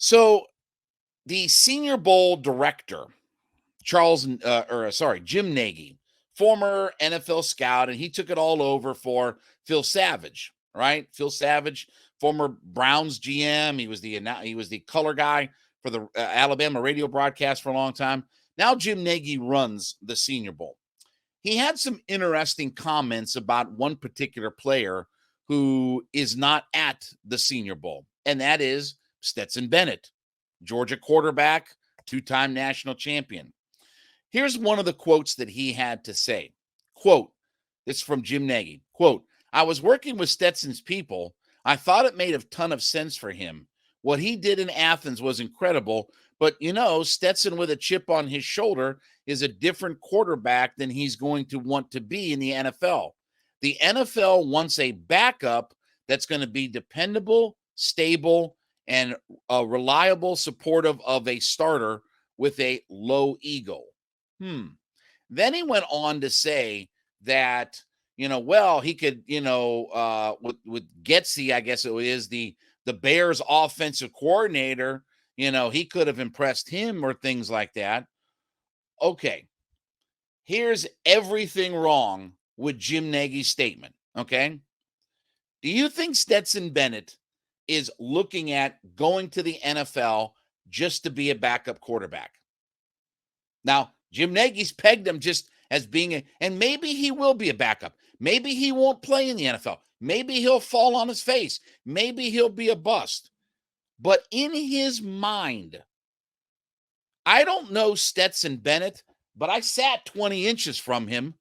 So the Senior Bowl director, Jim Nagy, former NFL scout, and he took it all over for Phil Savage, right? Phil Savage, former Browns GM. He was the color guy for the Alabama radio broadcast for a long time. Now Jim Nagy runs the Senior Bowl. He had some interesting comments about one particular player who is not at the Senior Bowl, and that is Stetson Bennett, Georgia quarterback, two-time national champion. Here's one of the quotes that he had to say. Quote, this is from Jim Nagy. Quote, I was working with Stetson's people. I thought it made a ton of sense for him. What he did in Athens was incredible, but Stetson with a chip on his shoulder is a different quarterback than he's going to want to be in the NFL. The NFL wants a backup that's going to be dependable, stable, and reliable, supportive of a starter with a low ego. Then he went on to say that, he could, with Getsy, I guess it is the Bears offensive coordinator, he could have impressed him or things like that. Okay. Here's everything wrong with Jim Nagy's statement. Okay. Do you think Stetson Bennett is looking at going to the NFL just to be a backup quarterback? Now, Jim Nagy's pegged him just as being and maybe he will be a backup. Maybe he won't play in the NFL. Maybe he'll fall on his face. Maybe he'll be a bust. But in his mind, I don't know Stetson Bennett, but I sat 20 inches from him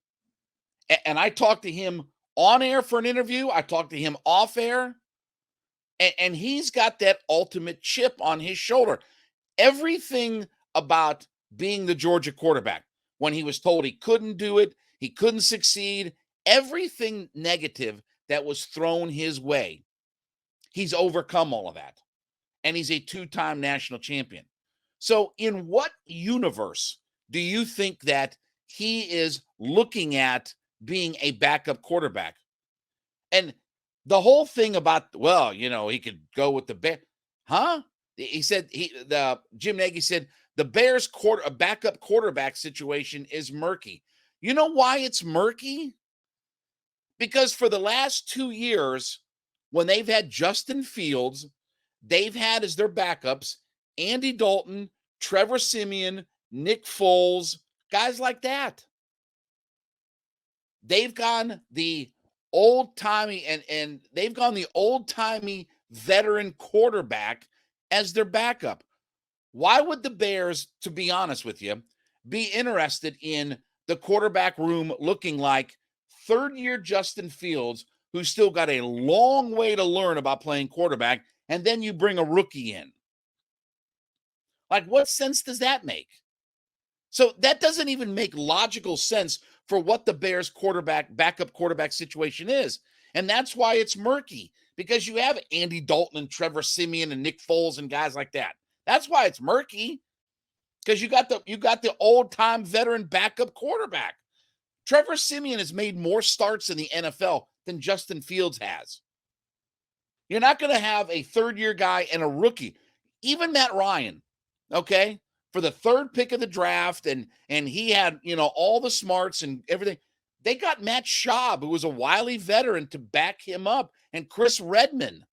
and I talked to him on air for an interview. I talked to him off air, and he's got that ultimate chip on his shoulder. Everything about being the Georgia quarterback, when he was told he couldn't do it, he couldn't succeed, everything negative that was thrown his way, he's overcome all of that. And he's a two-time national champion. So in what universe do you think that he is looking at being a backup quarterback? And the whole thing about, he could go with the Bears. Huh? He said Jim Nagy said the Bears backup quarterback situation is murky. You know why it's murky? Because for the last 2 years, when they've had Justin Fields, they've had as their backups Andy Dalton, Trevor Siemian, Nick Foles, guys like that. They've gone the old-timey and they've gone the old-timey veteran quarterback as their backup. Why would the Bears, to be honest with you, be interested in the quarterback room looking like third-year Justin Fields, who's still got a long way to learn about playing quarterback, and then you bring a rookie in? Like, what sense does that make? So that doesn't even make logical sense for what the Bears backup quarterback situation is. And that's why it's murky, because you have Andy Dalton and Trevor Siemian and Nick Foles and guys like that. That's why it's murky, because you got the old-time veteran backup quarterback. Trevor Siemian has made more starts in the NFL than Justin Fields has. You're not going to have a third-year guy and a rookie. Even Matt Ryan, okay, for the third pick of the draft, and he had, all the smarts and everything. They got Matt Schaub, who was a wily veteran, to back him up, and Chris Redman.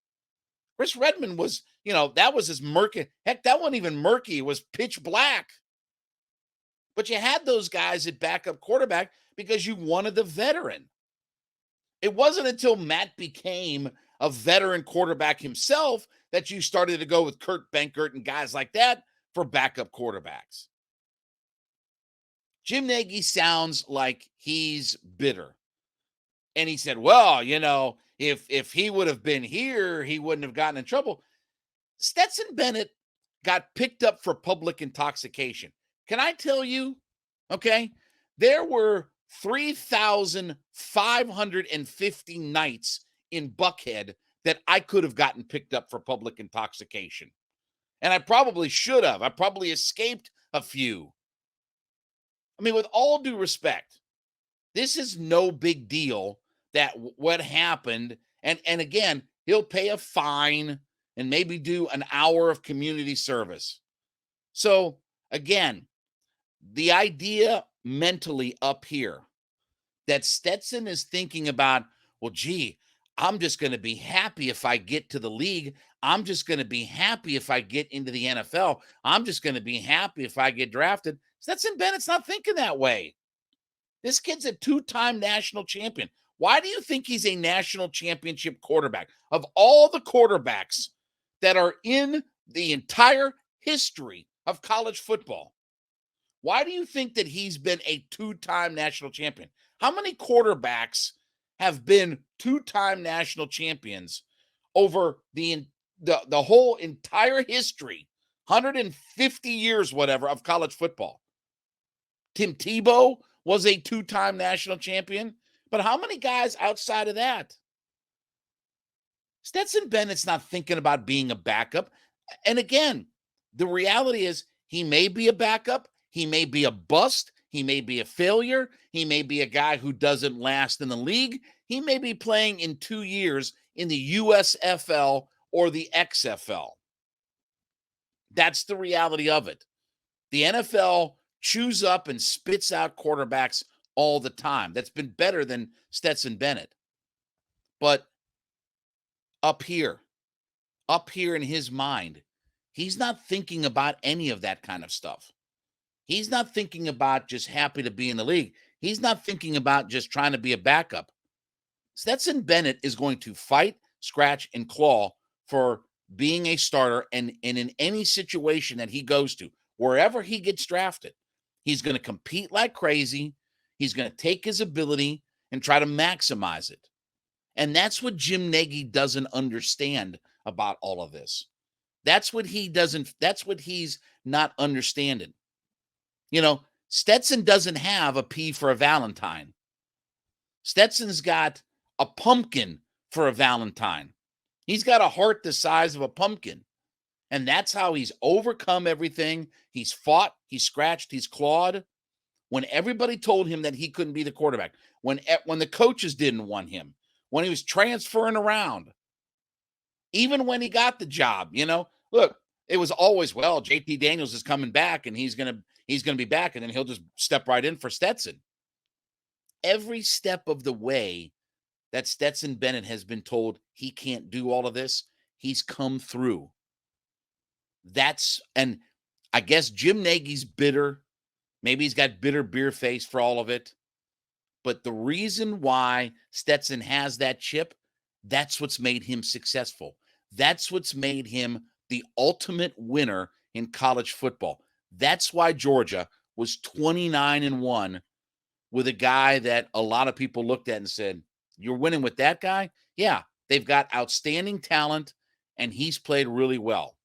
Chris Redman was, that was his murky. Heck, that wasn't even murky. It was pitch black. But you had those guys at backup quarterback because you wanted the veteran. It wasn't until Matt became a veteran quarterback himself that you started to go with Kurt Benkert and guys like that for backup quarterbacks. Jim Nagy sounds like he's bitter. And he said, well, if he would have been here, he wouldn't have gotten in trouble. Stetson Bennett got picked up for public intoxication. Can I tell you, okay, there were 3,550 nights in Buckhead that I could have gotten picked up for public intoxication. And I probably should have. I probably escaped a few. I mean, with all due respect, this is no big deal that what happened. And again, he'll pay a fine and maybe do an hour of community service. So again, the idea mentally up here that Stetson is thinking about, well, gee, I'm just going to be happy if I get to the league. I'm just going to be happy if I get into the NFL. I'm just going to be happy if I get drafted. Stetson Bennett's not thinking that way. This kid's a two-time national champion. Why do you think he's a national championship quarterback? Of all the quarterbacks that are in the entire history of college football, why do you think that he's been a two-time national champion? How many quarterbacks have been two-time national champions over the whole entire history, 150 years, whatever, of college football? Tim Tebow was a two-time national champion, but how many guys outside of that? Stetson Bennett's not thinking about being a backup. And again, the reality is he may be a backup. He may be a bust. He may be a failure. He may be a guy who doesn't last in the league. He may be playing in 2 years in the USFL or the XFL. That's the reality of it. The NFL chews up and spits out quarterbacks all the time. That's been better than Stetson Bennett. But up here in his mind, he's not thinking about any of that kind of stuff. He's not thinking about just happy to be in the league. He's not thinking about just trying to be a backup. Stetson Bennett is going to fight, scratch, and claw for being a starter, and in any situation that he goes to, wherever he gets drafted, he's going to compete like crazy. He's going to take his ability and try to maximize it. And that's what Jim Nagy doesn't understand about all of this. That's what he's not understanding. You know, Stetson doesn't have a P for a Valentine. Stetson's got a pumpkin for a Valentine. He's got a heart the size of a pumpkin. And that's how he's overcome everything. He's fought, he's scratched, he's clawed. When everybody told him that he couldn't be the quarterback, when the coaches didn't want him, when he was transferring around, even when he got the job, look, it was always, well, JT Daniels is coming back and he's going to be back, and then he'll just step right in for Stetson. Every step of the way that Stetson Bennett has been told he can't do all of this, he's come through. And I guess Jim Nagy's bitter. Maybe he's got bitter beer face for all of it. But the reason why Stetson has that chip, that's what's made him successful. That's what's made him the ultimate winner in college football. That's why Georgia was 29-1 with a guy that a lot of people looked at and said, you're winning with that guy? Yeah, they've got outstanding talent, and he's played really well.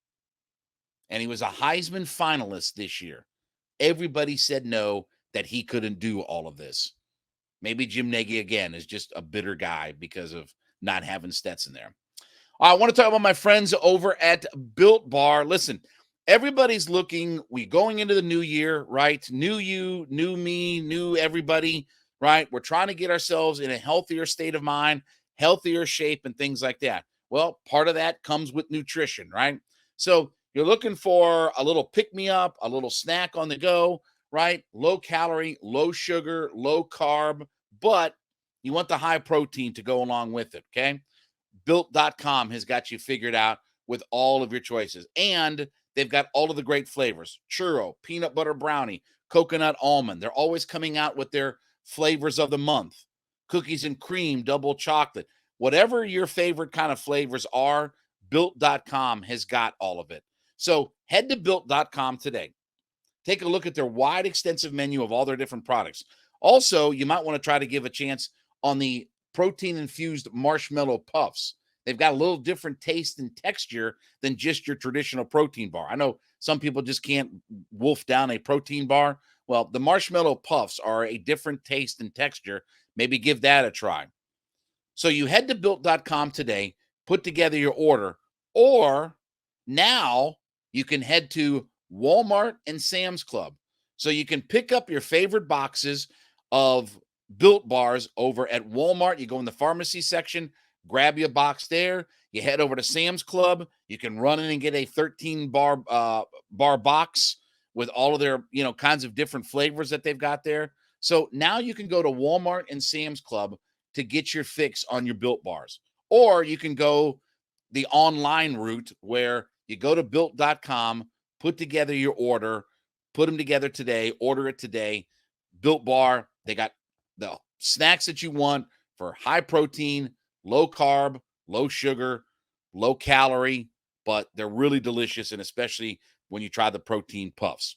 And he was a Heisman finalist this year. Everybody said no, that he couldn't do all of this. Maybe Jim Nagy, again, is just a bitter guy because of not having Stetson there. I want to talk about my friends over at Built Bar. Listen, everybody's we going into the new year, right? New you, new me, new everybody, right? We're trying to get ourselves in a healthier state of mind, healthier shape, and things like that. Well, part of that comes with nutrition, right? So you're looking for a little pick-me-up, a little snack on the go, right? Low calorie, low sugar, low carb, but you want the high protein to go along with it, okay? Built.com has got you figured out with all of your choices. And they've got all of the great flavors: churro, peanut butter brownie, coconut almond. They're always coming out with their flavors of the month: cookies and cream, double chocolate. Whatever your favorite kind of flavors are, Built.com has got all of it. So head to Built.com today. Take a look at their wide, extensive menu of all their different products. Also, you might want to try to give a chance on the protein-infused marshmallow puffs. They've got a little different taste and texture than just your traditional protein bar. I know some people just can't wolf down a protein bar. Well, the marshmallow puffs are a different taste and texture. Maybe give that a try. So you head to Built.com today, put together your order, or now you can head to Walmart and Sam's Club. So you can pick up your favorite boxes of Built bars over at Walmart. You go in the pharmacy section, grab you a box there. You head over to Sam's Club. You can run in and get a 13 bar box with all of their, kinds of different flavors that they've got there. So now you can go to Walmart and Sam's Club to get your fix on your Built Bars. Or you can go the online route where you go to built.com, put together your order, put them together today, order it today. Built Bar, they got the snacks that you want for high protein, low carb, low sugar, low calorie, but they're really delicious, and especially when you try the protein puffs.